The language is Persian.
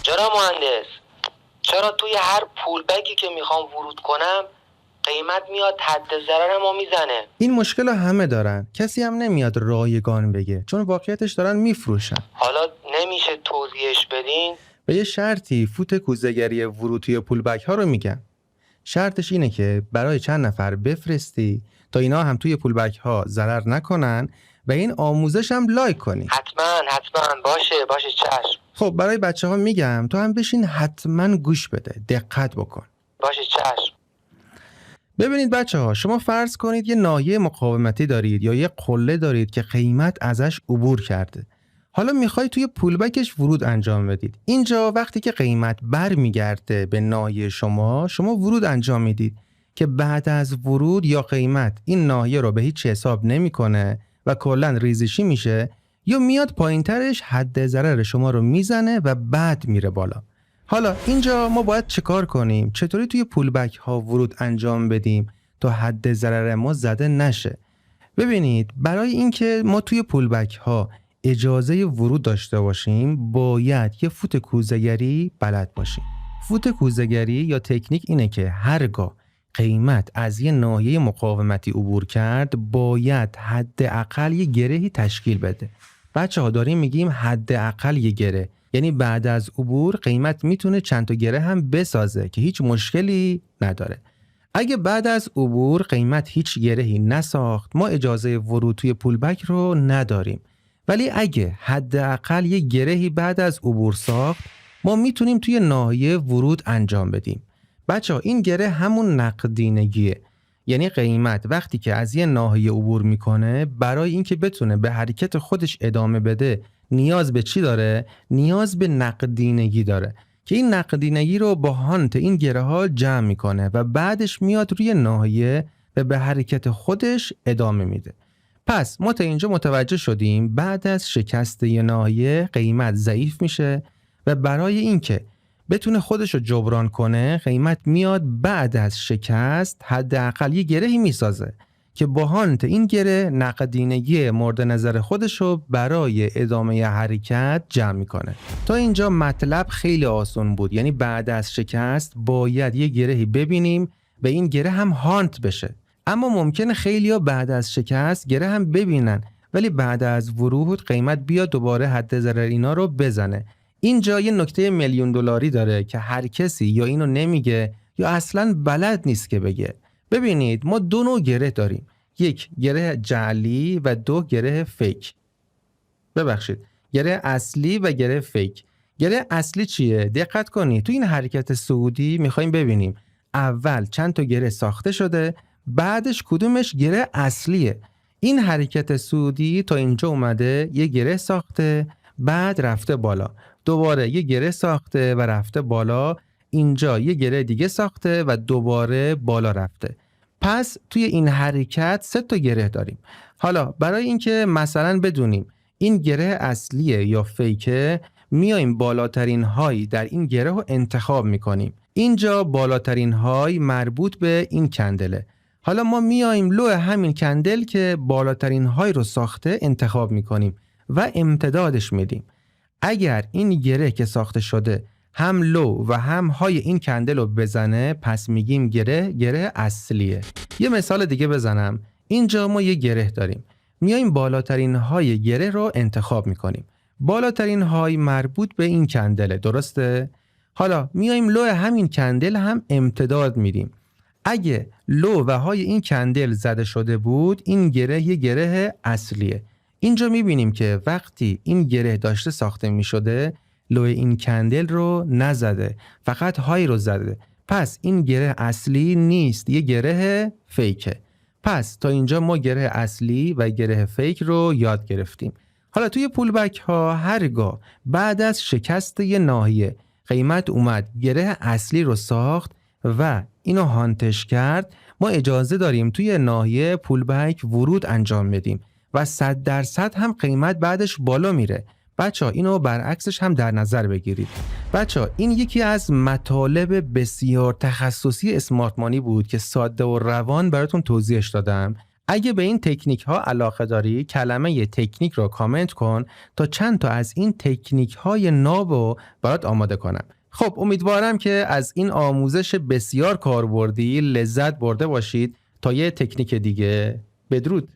جناب مهندس، چرا توی هر پول بگی که میخوام ورود کنم قیمت میاد حد ضرر ما میزنه؟ این مشکل همه دارن، کسی هم نمیاد رایگان بگه، چون واقعیتش دارن میفروشن. حالا نمیشه توضیحش بدین؟ به یه شرطی فوت کوزه‌گری ورود توی پولبک ها رو میگم. شرطش اینه که برای چند نفر بفرستی تا اینا هم توی پولبک ها ضرر نکنن و این آموزش هم لایک کنی. حتما باشه چشم. خب برای بچه ها میگم تو هم بشین حتما گوش بده، دقت بکن. باشه چشم. ببینید بچه ها، شما فرض کنید یه ناحیه مقاومتی دارید یا یه قله دارید که قیمت ازش عبور کرده. حالا میخوای توی پولبکش ورود انجام بدید. اینجا وقتی که قیمت برمیگرده به ناحیه شما ورود انجام میدید که بعد از ورود یا قیمت این ناحیه رو به هیچ حساب نمیکنه و کلا ریزشی میشه یا میاد پایینترش حد ضرر شما رو میزنه و بعد میره بالا. حالا اینجا ما باید چه کار کنیم؟ چطوری توی پولبک ها ورود انجام بدیم تا حد ضرر ما زده نشه؟ ببینید، برای اینکه ما توی پولبک ها اجازه ورود داشته باشیم باید یه فوت کوزه‌گری بلد باشیم. فوت کوزه‌گری یا تکنیک اینه که هرگاه قیمت از یه ناحیه مقاومتی عبور کرد باید حداقل یه گرهی تشکیل بده. بچه‌ها داریم میگیم حداقل یه گره، یعنی بعد از عبور قیمت میتونه چند تا گره هم بسازه که هیچ مشکلی نداره. اگه بعد از عبور قیمت هیچ گرهی نساخت ما اجازه ورود توی پولبک رو نداریم. ولی اگه حداقل یه گرهی بعد از عبور ساخت ما میتونیم توی ناحیه ورود انجام بدیم. بچه‌ها این گره همون نقدینگیه، یعنی قیمت وقتی که از یه ناحیه عبور میکنه برای اینکه بتونه به حرکت خودش ادامه بده نیاز به چی داره؟ نیاز به نقدینگی داره که این نقدینگی رو با هانت این گره ها جمع میکنه و بعدش میاد روی ناحیه و به حرکت خودش ادامه میده. پس ما تا اینجا متوجه شدیم بعد از شکست یه ناحیه قیمت ضعیف میشه و برای اینکه بتونه خودش رو جبران کنه قیمت میاد بعد از شکست حداقل یه گرهی میسازه که با هانت این گره نقدینگی مورد نظر خودش رو برای ادامه حرکت جمع میکنه. تا اینجا مطلب خیلی آسان بود، یعنی بعد از شکست باید یه گرهی ببینیم و این گره هم هانت بشه. اما ممکنه خیلیا بعد از شکست گره هم ببینن ولی بعد از ورود قیمت بیاد دوباره حد ضرر اینا رو بزنه. اینجا یه نکته میلیون دلاری داره که هر کسی یا اینو نمیگه یا اصلاً بلد نیست که بگه. ببینید ما دو نوع گره داریم، یک گره جعلی و دو گره فیک. گره اصلی و گره فیک. گره اصلی چیه؟ دقت کنید تو این حرکت صعودی میخوایم ببینیم اول چند تا گره ساخته شده بعدش کدومش گره اصلیه. این حرکت صعودی تا اینجا اومده یه گره ساخته بعد رفته بالا، دوباره یه گره ساخته و رفته بالا، اینجا یه گره دیگه ساخته و دوباره بالا رفته. پس توی این حرکت 3 تا گره داریم. حالا برای اینکه مثلا بدونیم این گره اصلیه یا فیکه میایم بالاترین های در این گره رو انتخاب میکنیم. اینجا بالاترین های مربوط به این کندله. حالا ما میایم لو همین کندل که بالاترین های رو ساخته انتخاب میکنیم و امتدادش میدیم. اگر این گره که ساخته شده هم لو و هم های این کندل رو بزنه پس میگیم گره اصلیه. یه مثال دیگه بزنم. اینجا ما یه گره داریم، میایم بالاترین های گره رو انتخاب میکنیم. بالاترین های مربوط به این کندله، درسته؟ حالا میایم لو همین کندل هم امتداد میدیم. اگه لو و های این کندل زده شده بود این گره یه گره اصلیه. اینجا میبینیم که وقتی این گره داشته ساخته میشده لو این کندل رو نزده، فقط های رو زده. پس این گره اصلی نیست، یه گره فیکه. پس تا اینجا ما گره اصلی و گره فیک رو یاد گرفتیم. حالا توی پولبک ها هرگاه بعد از شکست یه ناحیه قیمت اومد گره اصلی رو ساخت و اینو هانتش کرد ما اجازه داریم توی ناحیه پولبک ورود انجام بدیم و 100% هم قیمت بعدش بالا میره. بچه ها اینو برعکسش هم در نظر بگیرید. بچه ها این یکی از مطالب بسیار تخصصی اسمارت مانی بود که ساده و روان براتون توضیحش دادم. اگه به این تکنیک ها علاقه داری کلمه تکنیک رو کامنت کن تا چند تا از این تکنیک های ناب رو برات آماده کنم. خب امیدوارم که از این آموزش بسیار کاربردی لذت برده باشید. تا یه تکنیک دیگه، بدرود.